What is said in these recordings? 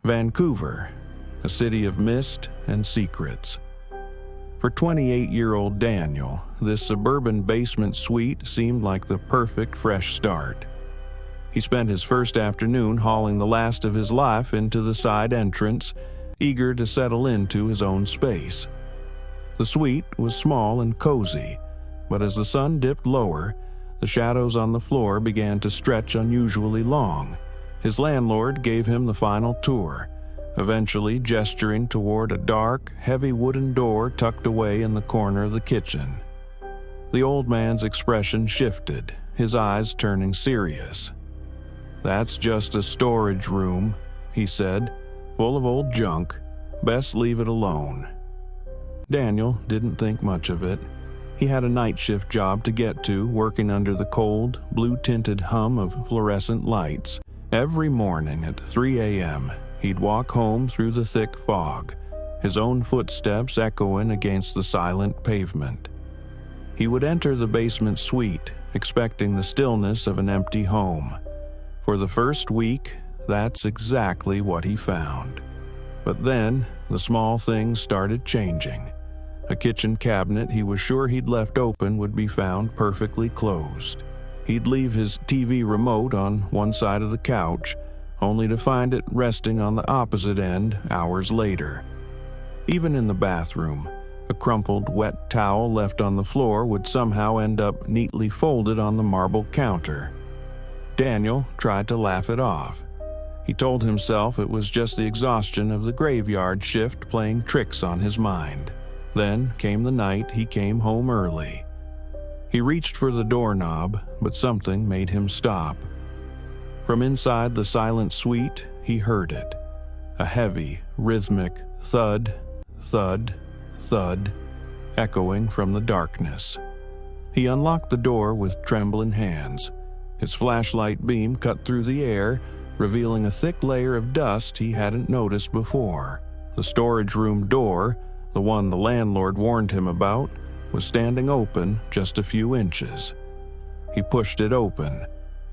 Vancouver, a city of mist and secrets. For 28-year-old Daniel, this suburban basement suite seemed like the perfect fresh start. He spent his first afternoon hauling the last of his life into the side entrance, eager to settle into his own space. The suite was small and cozy, but as the sun dipped lower, the shadows on the floor began to stretch unusually long. His landlord gave him the final tour, eventually gesturing toward a dark, heavy wooden door tucked away in the corner of the kitchen. The old man's expression shifted, his eyes turning serious. "That's just a storage room," he said, "full of old junk. Best leave it alone." Daniel didn't think much of it. He had a night shift job to get to, working under the cold, blue-tinted hum of fluorescent lights. Every morning at 3 a.m., he'd walk home through the thick fog, his own footsteps echoing against the silent pavement. He would enter the basement suite, expecting the stillness of an empty home. For the first week, that's exactly what he found. But then, the small things started changing. A kitchen cabinet he was sure he'd left open would be found perfectly closed. He'd leave his TV remote on one side of the couch, only to find it resting on the opposite end hours later. Even in the bathroom, a crumpled wet towel left on the floor would somehow end up neatly folded on the marble counter. Daniel tried to laugh it off. He told himself it was just the exhaustion of the graveyard shift playing tricks on his mind. Then came the night he came home early. He reached for the doorknob, but something made him stop. From inside the silent suite, he heard it. A heavy, rhythmic thud, thud, thud, echoing from the darkness. He unlocked the door with trembling hands. His flashlight beam cut through the air, revealing a thick layer of dust he hadn't noticed before. The storage room door, the one the landlord warned him about, was standing open just a few inches. He pushed it open.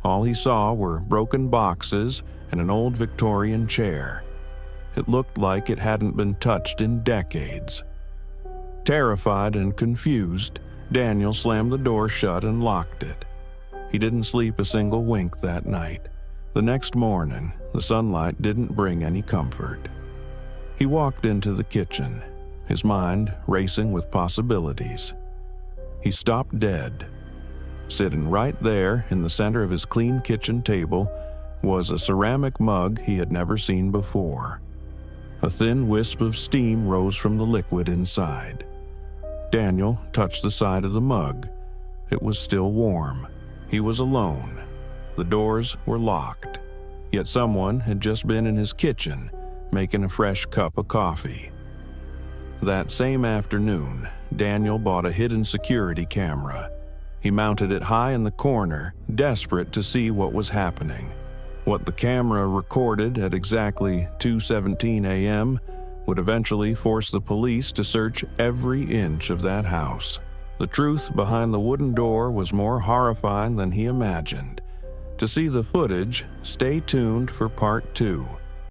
All he saw were broken boxes and an old Victorian chair. It looked like it hadn't been touched in decades. Terrified and confused, Daniel slammed the door shut and locked it. He didn't sleep a single wink that night. The next morning, the sunlight didn't bring any comfort. He walked into the kitchen, his mind racing with possibilities. He stopped dead. Sitting right there in the center of his clean kitchen table was a ceramic mug he had never seen before. A thin wisp of steam rose from the liquid inside. Daniel touched the side of the mug. It was still warm. He was alone. The doors were locked. Yet someone had just been in his kitchen, making a fresh cup of coffee. That same afternoon, Daniel bought a hidden security camera. He mounted it high in the corner, desperate to see what was happening. What the camera recorded at exactly 2:17 a.m. would eventually force the police to search every inch of that house. The truth behind the wooden door was more horrifying than he imagined. To see the footage, stay tuned for part 2.